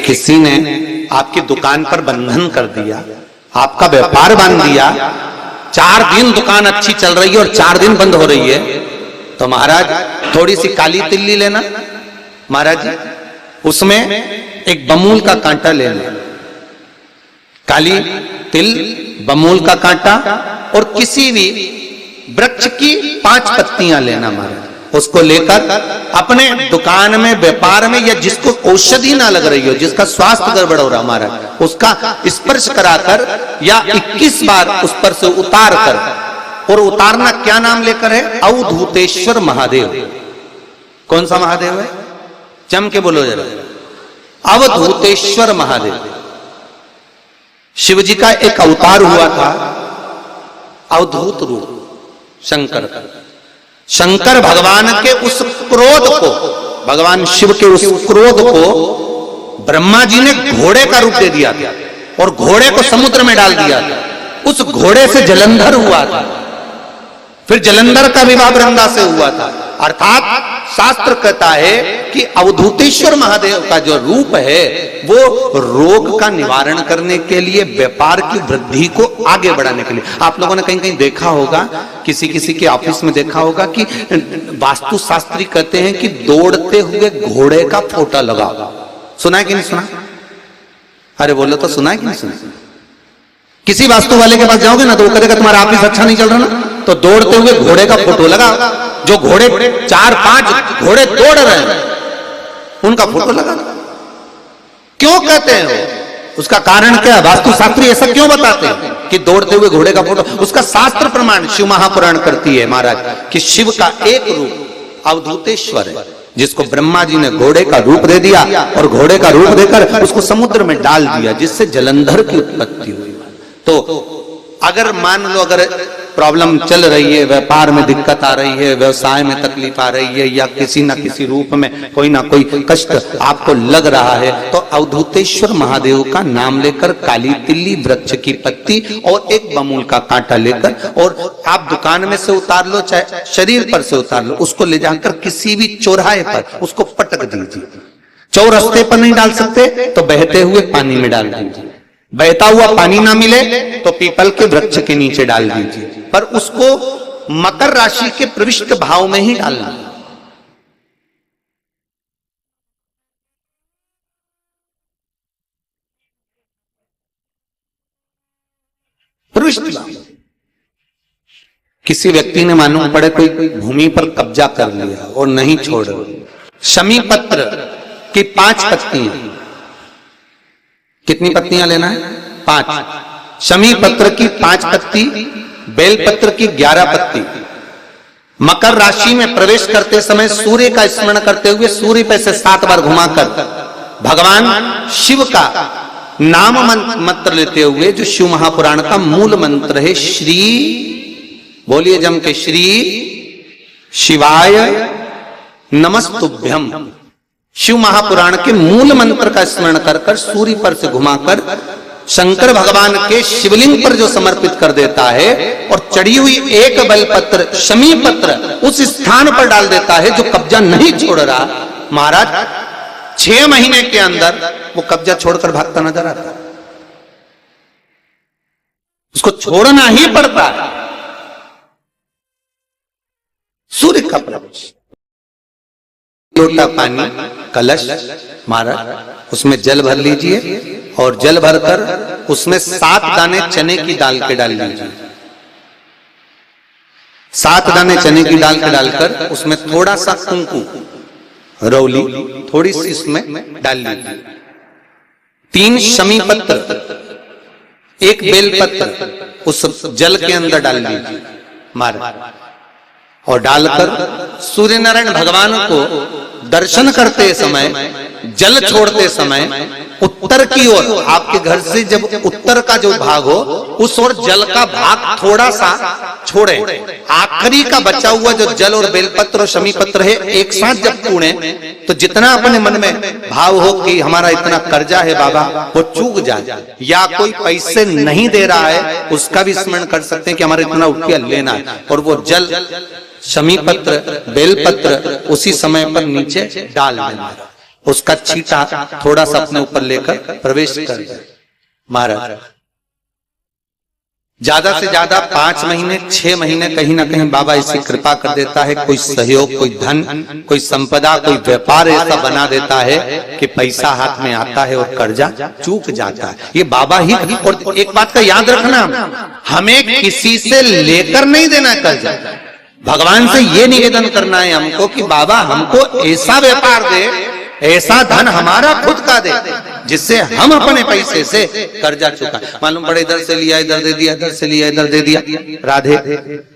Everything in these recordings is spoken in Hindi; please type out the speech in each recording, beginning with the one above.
किसी ने आपकी दुकान पर बंधन कर दिया, आपका व्यापार बांध दिया, 4 दिन दुकान अच्छी चल रही है और 4 दिन बंद हो रही है, तो महाराज थोड़ी सी काली तिल्ली लेना महाराज जी, उसमें एक बमूल का कांटा लेना, काली तिल, बमूल का कांटा और किसी भी वृक्ष की 5 पत्तियां लेना महाराज, उसको लेकर अपने दुकान में, व्यापार में, या जिसको औषधि ना लग रही हो, जिसका स्वास्थ्य गड़बड़ हो रहा महाराज, उसका स्पर्श कराकर या 21 बार उस पर से उतार कर, और उतारना क्या नाम लेकर है? अवधूतेश्वर महादेव। कौन सा महादेव है? जम के बोलो जरा, अवधूतेश्वर महादेव। शिव जी का एक अवतार हुआ था, अवधूत रूप शंकर का। शंकर भगवान के उस क्रोध को, भगवान शिव के उस क्रोध को ब्रह्मा जी ने घोड़े का रूप दे दिया था और घोड़े को समुद्र में डाल दिया था। उस घोड़े से जलंधर हुआ था, फिर जलंधर का विवाह वृंदा से हुआ था। अर्थात शास्त्र कहता है कि अवधूतेश्वर महादेव का जो रूप है वो रोग का निवारण करने के लिए, व्यापार की वृद्धि को आगे बढ़ाने के लिए। आप लोगों ने कहीं कहीं देखा होगा, किसी किसी के ऑफिस में देखा होगा कि वास्तु शास्त्री कहते हैं कि दौड़ते हुए घोड़े का फोटो लगा। सुना है कि नहीं सुना? अरे बोलो तो, सुना है कि नहीं सुना? किसी वास्तु वाले के पास जाओगे ना तो वो कहेगा तुम्हारा ऑफिस अच्छा नहीं चल रहा ना, तो दौड़ते हुए घोड़े का फोटो लगा। जो घोड़े 4-5 घोड़े दौड़ रहे हैं उनका फोटो लगा। क्यों कहते हैं वो? उसका कारण क्या है? वास्तु शास्त्री ऐसा क्यों बताते हैं कि दौड़ते हुए घोड़े का फोटो? उसका शास्त्र प्रमाण शिव महापुराण करती है महाराज कि शिव का एक रूप अवधूतेश्वर है, जिसको ब्रह्मा जी ने घोड़े का रूप दे दिया और घोड़े का रूप देकर उसको समुद्र में डाल दिया, जिससे जलंधर की उत्पत्ति हुई। तो अगर मान लो, अगर प्रॉब्लम चल रही है, व्यापार में दिक्कत आ रही है, व्यवसाय में तकलीफ आ रही है, या किसी ना किसी रूप में कोई ना कोई कष्ट आपको लग रहा है, तो अवधूतेश्वर महादेव का नाम लेकर काली तिल्ली, वृक्ष की पत्ती और एक बमूल का कांटा लेकर, और आप दुकान में से उतार लो, चाहे शरीर पर से उतार लो, उसको ले जाकर किसी भी चौराहे पर उसको पटक दीजिए। चौरस्ते पर नहीं डाल सकते तो बहते हुए पानी में डाल दीजिए। बहता हुआ पानी ना मिले तो पीपल के वृक्ष के नीचे डाल दीजिए, पर उसको मकर राशि के प्रविष्ट भाव में ही डालना। प्रविष्ट भाव। किसी व्यक्ति ने मालूम पड़े कोई भूमि पर कब्जा कर लिया और नहीं छोड़, शमी पत्र की 5 पत्तियां। कितनी पत्तियां लेना है? 5। शमी पत्र की 5 पत्ती, बेल पत्र की 11 पत्ती। मकर राशि में प्रवेश करते समय सूर्य का स्मरण करते हुए सूर्य पे से 7 बार घुमाकर भगवान शिव का नाम मंत्र लेते हुए, जो शिव महापुराण का मूल मंत्र है, श्री, बोलिए जम के, श्री शिवाय नमस्तुभ्यम। शिव महापुराण के मूल मंत्र का स्मरण कर सूर्य पर से घुमाकर शंकर भगवान के शिवलिंग पर जो समर्पित कर देता है, और चढ़ी हुई एक बेलपत्र, शमी पत्र उस स्थान पर डाल देता है जो कब्जा नहीं छोड़ रहा, महाराज 6 महीने के अंदर वो कब्जा छोड़कर भागता नजर आता है। उसको छोड़ना ही पड़ता है। सूर्य का प्रवेश, लोटा पानी, कलश, महाराज उसमें जल भर लीजिए और जल भरकर उसमें 7 दाने चने की दाल के डाल लीजिए। 7 दाने चने की दाल के डालकर उसमें थोड़ा सा कुंकू, रौली थोड़ी सी इसमें डाल लीजिए। 3 शमी पत्र, 1 बेल पत्र उस जल के अंदर डाल लीजिए महाराज, और डालकर सूर्य नारायण भगवान को दर्शन करते समय, जल छोड़ते समय उत्तर की ओर, आपके घर से जब उत्तर का जो भाग हो उस ओर जल का भाग थोड़ा सा छोड़े। आखिरी का बचा हुआ जो जल और बेलपत्र और शमी पत्र है एक साथ जब पूणे, तो जितना अपने मन में भाव हो कि हमारा इतना कर्जा है बाबा, वो चूक जाए, या कोई पैसे नहीं दे रहा है उसका भी स्मरण कर सकते हैं कि हमारा इतना रुपया लेना है, और वो जल, शमी पत्र, बेलपत्र उसी समय पर नीचे डाल देना। उसका छींटा थोड़ा सा अपने ऊपर लेकर प्रवेश कर जाए। महाराज ज्यादा से ज्यादा 5 महीने 6 महीने कहीं ना कहीं बाबा ऐसी कृपा कर देता है, कोई सहयोग, कोई धन, कोई संपदा, कोई व्यापार ऐसा बना देता है कि पैसा हाथ में आता है और कर्जा चूक जाता है। ये बाबा ही। और एक बात का याद रखना, हमें किसी से लेकर नहीं देना कर्जा, भगवान से ये निवेदन करना है हमको कि बाबा हमको ऐसा व्यापार दे, ऐसा धन हमारा खुद का दे जिससे हम अपने पैसे से कर्जा चुका। मालूम पड़े इधर से लिया इधर दे दिया, इधर से लिया इधर दे दिया, राधे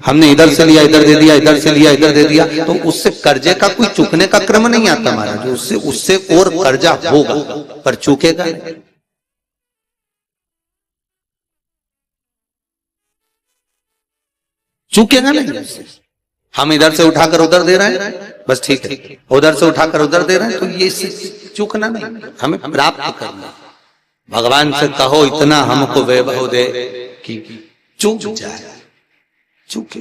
हमने इधर से लिया इधर दे दिया, इधर से लिया इधर दे दिया, तो उससे कर्जे का कोई चुकने का क्रम नहीं आता महाराज। उससे और कर्जा होगा पर चुकेगा। चुकेगा नहीं। हम इधर से उठाकर उधर दे रहे हैं, बस ठीक है, उधर से उठाकर उधर दे रहे हैं, तो ये चूकना नहीं, हमें प्राप्त करना। भगवान से कहो इतना हमको वैभव दे कि चूक जाए, चूके।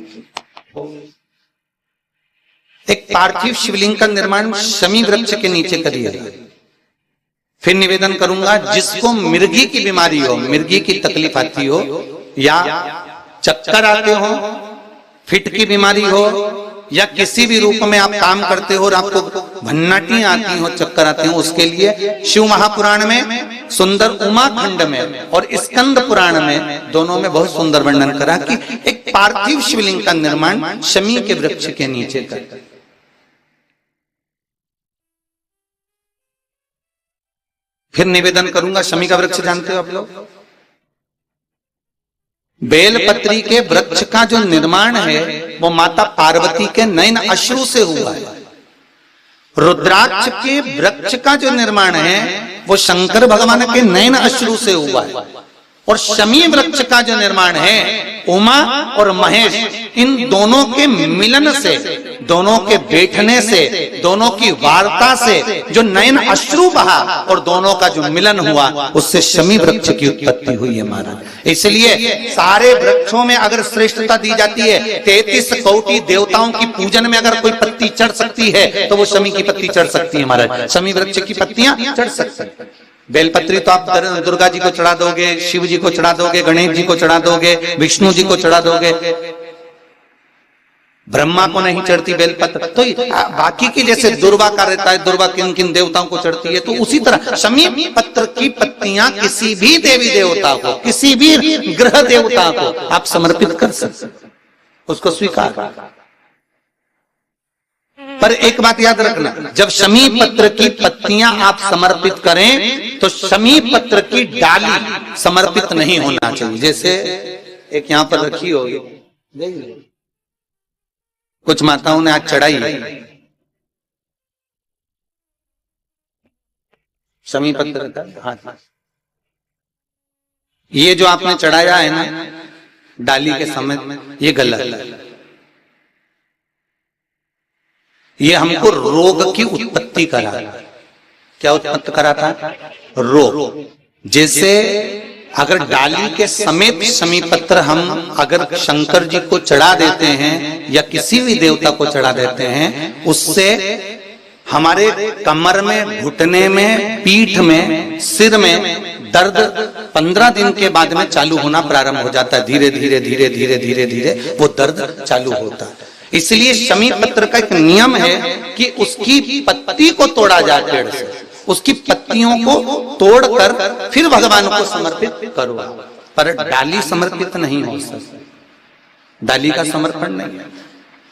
एक पार्थिव शिवलिंग का निर्माण शमी वृक्ष के नीचे करिएगा। फिर निवेदन करूंगा, जिसको मिर्गी की बीमारी हो, मिर्गी की तकलीफ आती हो, या चक्कर आते हो, फिट की बीमारी हो, या किसी भी रूप में आप काम करते हो और आपको भन्नाटी आती हो, चक्कर आते हो, उसके लिए शिव महापुराण में, सुंदर उमा खंड में और स्कंद पुराण में, दोनों में बहुत सुंदर वर्णन करा कि एक पार्थिव शिवलिंग का निर्माण शमी के वृक्ष के नीचे कर। फिर निवेदन करूंगा, शमी का वृक्ष जानते हो आप लोग? बेलपत्री के वृक्ष का जो निर्माण है वो माता पार्वती के नयन अश्रु से हुआ है। रुद्राक्ष के वृक्ष का जो निर्माण है वो शंकर भगवान के नयन अश्रु से हुआ है। और शमी वृक्ष का जो निर्माण है उमा और महेश, इन दोनों के मिलन से, दोनों के बैठने से, दोनों की वार्ता से जो नयन अश्रु बहा और दोनों का जो मिलन हुआ, उससे शमी वृक्ष की उत्पत्ति हुई है महाराज। इसलिए सारे वृक्षों में अगर श्रेष्ठता दी जाती है, 33 कोटि देवताओं की पूजन में अगर कोई पत्ती चढ़ सकती है तो वो शमी की पत्ती चढ़ सकती है महाराज। शमी वृक्ष की पत्तियां चढ़ सकती है। बेलपत्री तो आप दुर्गा जी को चढ़ा दोगे, शिव जी को चढ़ा दोगे, गणेश जी को चढ़ा दोगे, विष्णु जी को चढ़ा दोगे, ब्रह्मा को नहीं चढ़ती बेलपत्र। तो बाकी की जैसे दुर्वा का रहता है, दुर्वा किन किन देवताओं को चढ़ती है, तो उसी तरह शमी पत्र की पत्तियां किसी भी देवी देवता को, किसी भी ग्रह देवता को आप समर्पित कर सकते, उसको स्वीकार। पर एक बात याद रखना, जब शमी पत्र की पत्तियां आप समर्पित करें तो शमी पत्र की डाली समर्पित नहीं होना चाहिए। जैसे एक यहां पर रखी होगी, कुछ माताओं ने आज चढ़ाई शमी पत्र का हाथ, ये जो आपने चढ़ाया है ना डाली के समय, ये गलत है। ये हमको रोग की उत्पत्ति करा। क्या उत्पत्ति कराता है? रोग। जैसे अगर डाली के समेत शमी पत्र हम अगर शंकर जी को चढ़ा देते हैं या किसी भी देवता को चढ़ा देते हैं, उससे हमारे कमर में, घुटने में, पीठ में, सिर में दर्द 15 दिन के बाद में चालू होना प्रारंभ हो जाता है। धीरे धीरे धीरे धीरे धीरे धीरे वो दर्द चालू होता है। इसलिए शमी पत्र का एक नियम है कि उसकी पत्ती को तोड़ा जाए, पेड़ से उसकी पत्तियों को तोड़कर फिर भगवान को समर्पित करो। पर डाली समर्पित नहीं हो सकती, डाली का समर्पण नहीं है।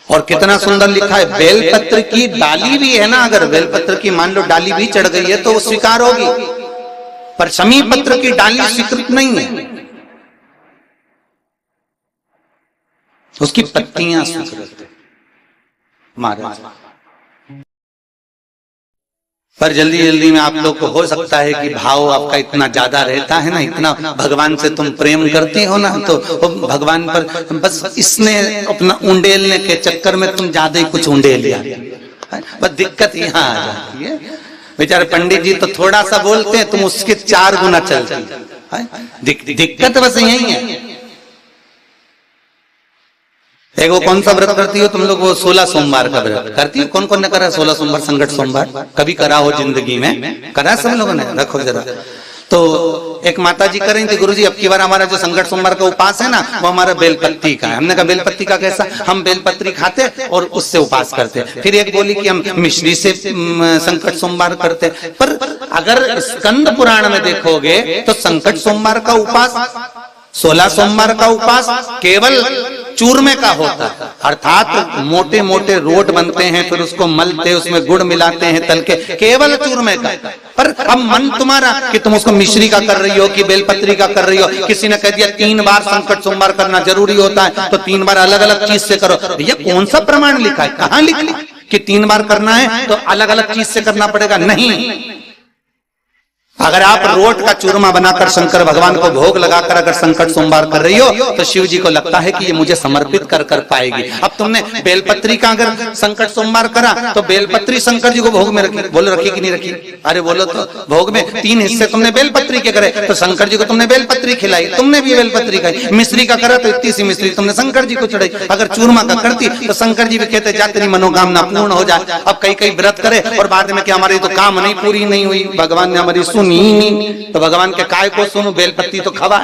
और कितना सुंदर लिखा है, बेलपत्र की डाली भी है ना, अगर बेलपत्र की मान लो डाली भी चढ़ गई है तो वो स्वीकार होगी, पर शमी पत्र की डाली स्वीकृत नहीं है, उसकी पत्तियां स्वीकृत है महाराज। पर जल्दी जल्दी में आप लोग को हो सकता है कि भाव आपका इतना ज्यादा रहता है ना, इतना भगवान से तुम प्रेम करती हो ना, तो भगवान पर बस इसने अपना उंडेलने के चक्कर में तुम ज्यादा ही कुछ उंडेल लिया। बस दिक्कत यहाँ आ जाती है। बेचारे पंडित जी तो थोड़ा सा बोलते हैं, तुम उसके 4 गुना चलती है। दिक्कत बस यही है। एक वो कौन सा व्रत करती हो तुम लोग, वो 16 सोमवार का व्रत करती हो? कौन कौन ने करा 16 सोमवार, संकट सोमवार? कभी करा हो जिंदगी में? करा सब लोगों ने? रखो जरा। तो एक माता जी कर रही थी, गुरुजी अब की बार हमारा जो संकट सोमवार का उपास है ना, वो हमारा बेलपत्ती का है। हमने कहा बेलपत्ती का कैसा? हम बेलपत्री खाते और उससे उपास करते। फिर एक बोली कि हम मिश्री से संकट सोमवार करते। पर अगर स्कंद पुराण में देखोगे तो संकट सोमवार का उपास, 16 सोमवार का उपास केवल चूरमे का होता है, अर्थात मोटे मोटे रोट बनते हैं, फिर उसको मलते, उसमें गुड़ मिलाते हैं तल के, केवल चूरमे का। पर अब मन तुम्हारा कि तुम उसको मिश्री का कर रही हो कि बेलपत्री का कर रही हो। किसी ने कह दिया 3 बार संकट सोमवार करना जरूरी होता है, तो 3 बार अलग अलग चीज से करो। भैया कौन सा प्रमाण लिखा है, कहां लिखा कि 3 बार करना है तो अलग अलग चीज से करना पड़ेगा? नहीं। अगर आप रोट का चूरमा बनाकर शंकर भगवान को भोग लगाकर अगर संकट सोमवार कर रही हो तो शिव जी को लगता है कि ये मुझे समर्पित कर पाएगी। अब तुमने बेलपत्री का अगर संकट सोमवार करा तो बेलपत्री शंकर जी को भोग में रखी, बोलो रखी कि नहीं रखी? अरे बोलो तो। भोग में 3 हिस्से तुमने बेलपत्री के करे तो शंकर जी को तुमने बेलपत्री खिलाई, तुमने भी बेलपत्री खाई। मिश्री का करा तो इतनी सी मिश्री तुमने शंकर जी को चढ़ाई। अगर चूरमा का करती तो शंकर जी भी कहते जा तेरी मनोकामना पूर्ण हो जाए। अब कई व्रत करे और बाद में कि हमारी तो काम नहीं पूरी नहीं हुई, भगवान ने हमारी सुनी नहीं, तो भगवान के काय को सुनो, बेलपत्ती तो खवा।